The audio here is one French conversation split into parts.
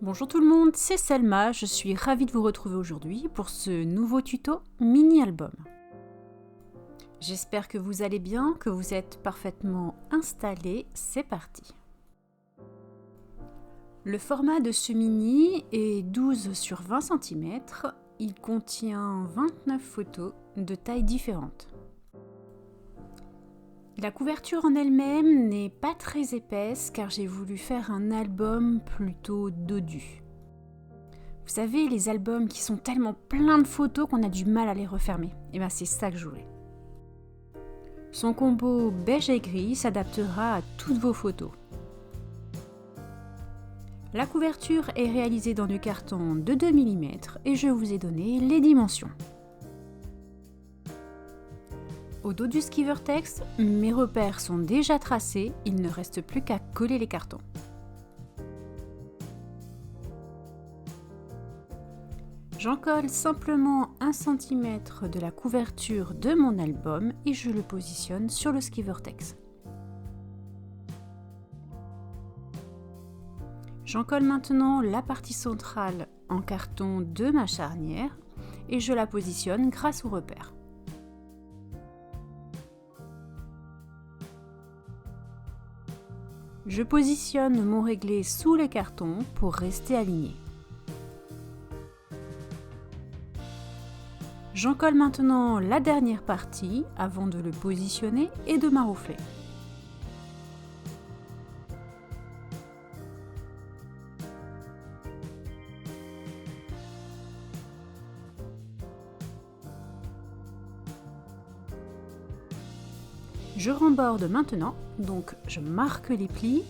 Bonjour tout le monde, c'est Selma, je suis ravie de vous retrouver aujourd'hui pour ce nouveau tuto mini-album. J'espère que vous allez bien, que vous êtes parfaitement installés, c'est parti. Le format de ce mini est 12 sur 20 cm, il contient 29 photos de tailles différentes. La couverture en elle-même n'est pas très épaisse car j'ai voulu faire un album plutôt dodu. Vous savez, les albums qui sont tellement pleins de photos qu'on a du mal à les refermer. Et bien c'est ça que je voulais. Son combo beige et gris s'adaptera à toutes vos photos. La couverture est réalisée dans du carton de 2 mm et je vous ai donné les dimensions. Au dos du Skivertex, mes repères sont déjà tracés, il ne reste plus qu'à coller les cartons. J'en colle simplement 1 cm de la couverture de mon album et je le positionne sur le Skivertex. J'en colle maintenant la partie centrale en carton de ma charnière et je la positionne grâce au repère. Je positionne mon réglé sous les cartons pour rester aligné. J'en colle maintenant la dernière partie avant de le positionner et de maroufler. Je remborde maintenant, donc je marque les plis,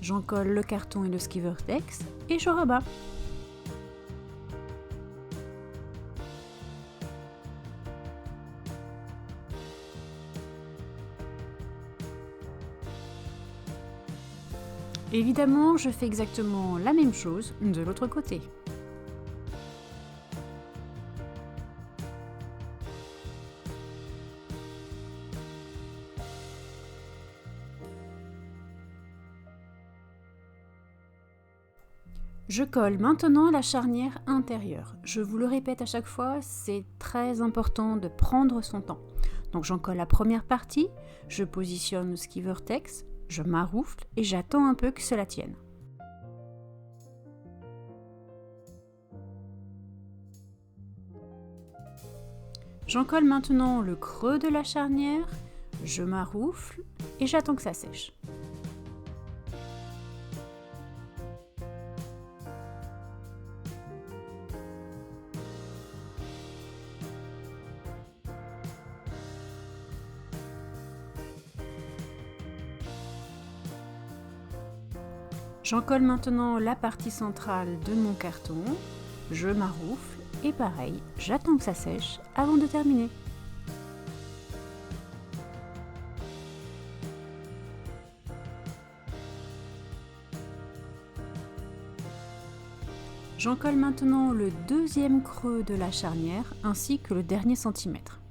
j'en colle le carton et le Skivertex et je rabats. Évidemment, je fais exactement la même chose de l'autre côté. Je colle maintenant la charnière intérieure. Je vous le répète à chaque fois, c'est très important de prendre son temps. Donc j'en colle la première partie, je positionne le Skivertex, je maroufle et j'attends un peu que cela tienne. J'en colle maintenant le creux de la charnière, je maroufle et j'attends que ça sèche. J'en colle maintenant la partie centrale de mon carton, je maroufle et pareil, j'attends que ça sèche avant de terminer. J'en colle maintenant le deuxième creux de la charnière ainsi que le dernier centimètre.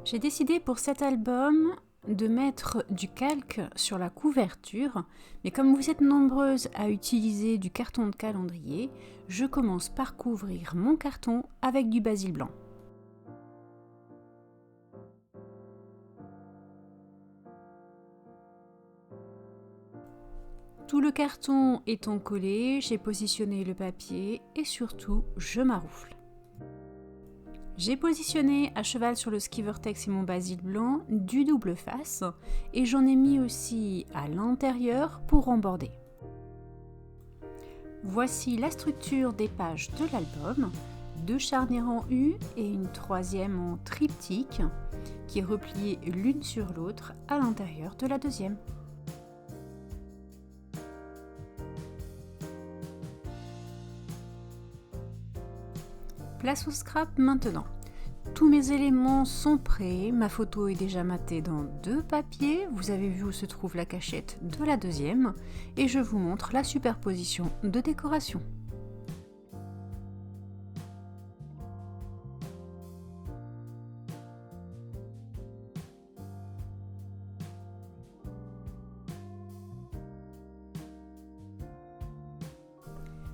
J'ai décidé pour cet album de mettre du calque sur la couverture, mais comme vous êtes nombreuses à utiliser du carton de calendrier, je commence par couvrir mon carton avec du basil blanc. Tout le carton étant collé, j'ai positionné le papier et surtout je maroufle. J'ai positionné à cheval sur le Skivertex et mon basil blanc du double face et j'en ai mis aussi à l'intérieur pour remborder. Voici la structure des pages de l'album, 2 charnières en U et une troisième en triptyque qui est repliée l'une sur l'autre à l'intérieur de la deuxième. Place au scrap maintenant. tous mes éléments sont prêts, ma photo est déjà matée dans 2 papiers, vous avez vu où se trouve la cachette de la deuxième, et je vous montre la superposition de décoration.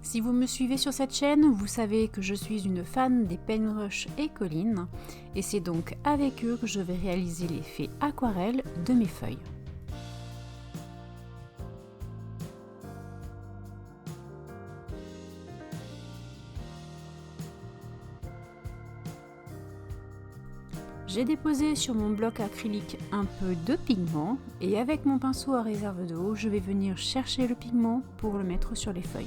Si vous me suivez sur cette chaîne, vous savez que je suis une fan des Paintbrush et Colline, et c'est donc avec eux que je vais réaliser l'effet aquarelle de mes feuilles. J'ai déposé sur mon bloc acrylique un peu de pigment, et avec mon pinceau à réserve d'eau, je vais venir chercher le pigment pour le mettre sur les feuilles.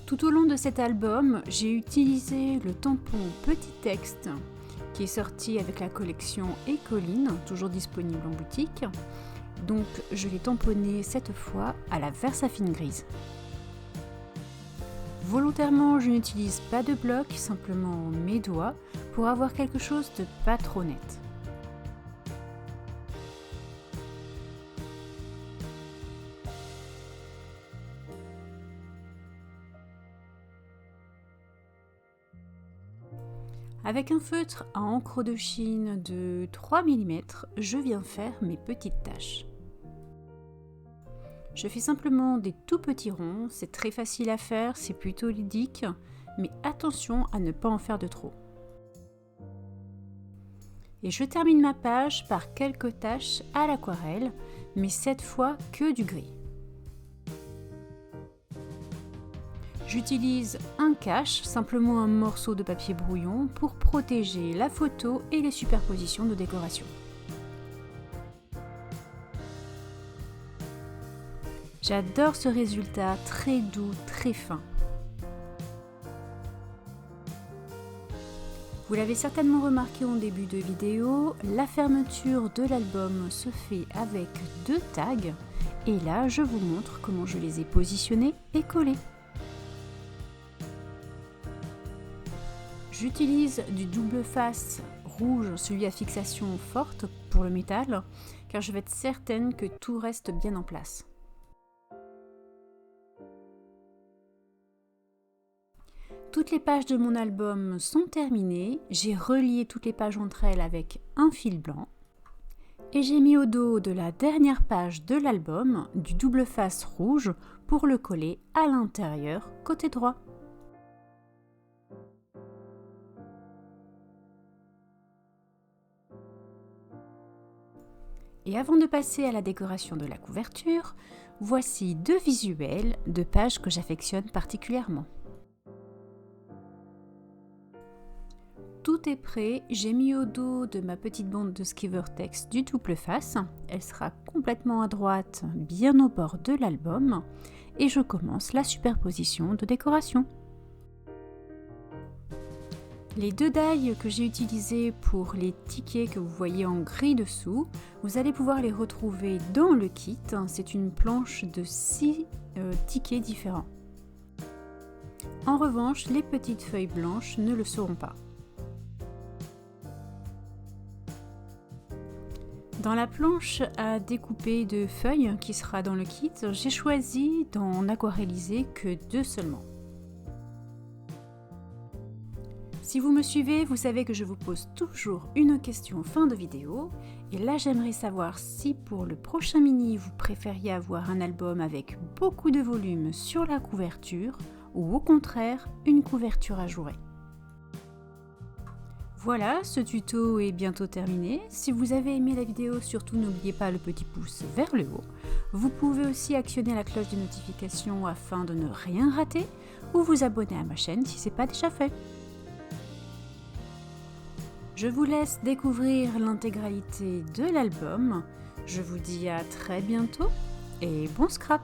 Tout au long de cet album, j'ai utilisé le tampon Petit Texte qui est sorti avec la collection Colline, toujours disponible en boutique. Donc je l'ai tamponné cette fois à la Versafine grise. Volontairement, je n'utilise pas de bloc, simplement mes doigts pour avoir quelque chose de pas trop net. Avec un feutre à encre de Chine de 3 mm, je viens faire mes petites taches. Je fais simplement des tout petits ronds, c'est très facile à faire, c'est plutôt ludique, mais attention à ne pas en faire de trop. Et je termine ma page par quelques taches à l'aquarelle, mais cette fois que du gris. J'utilise un cache, simplement un morceau de papier brouillon, pour protéger la photo et les superpositions de décoration. J'adore ce résultat très doux, très fin. Vous l'avez certainement remarqué en début de vidéo, la fermeture de l'album se fait avec 2 tags, et là je vous montre comment je les ai positionnés et collés. J'utilise du double face rouge, celui à fixation forte pour le métal, car je vais être certaine que tout reste bien en place. Toutes les pages de mon album sont terminées, j'ai relié toutes les pages entre elles avec un fil blanc, et j'ai mis au dos de la dernière page de l'album du double face rouge pour le coller à l'intérieur côté droit. Et avant de passer à la décoration de la couverture, voici 2 visuels de pages que j'affectionne particulièrement. Tout est prêt, j'ai mis au dos de ma petite bande de Skivertex du double face. Elle sera complètement à droite, bien au bord de l'album, et je commence la superposition de décoration. Les 2 die que j'ai utilisés pour les tickets que vous voyez en gris dessous, vous allez pouvoir les retrouver dans le kit. C'est une planche de 6 tickets différents. En revanche, les petites feuilles blanches ne le seront pas. Dans la planche à découper de feuilles qui sera dans le kit, j'ai choisi d'en aquarelliser que 2 seulement. Si vous me suivez, vous savez que je vous pose toujours une question en fin de vidéo. Et là, j'aimerais savoir si pour le prochain mini, vous préfériez avoir un album avec beaucoup de volume sur la couverture ou au contraire, une couverture ajourée. Voilà, ce tuto est bientôt terminé. Si vous avez aimé la vidéo, surtout n'oubliez pas le petit pouce vers le haut. Vous pouvez aussi actionner la cloche de notification afin de ne rien rater ou vous abonner à ma chaîne si ce n'est pas déjà fait. Je vous laisse découvrir l'intégralité de l'album. Je vous dis à très bientôt et bon scrap!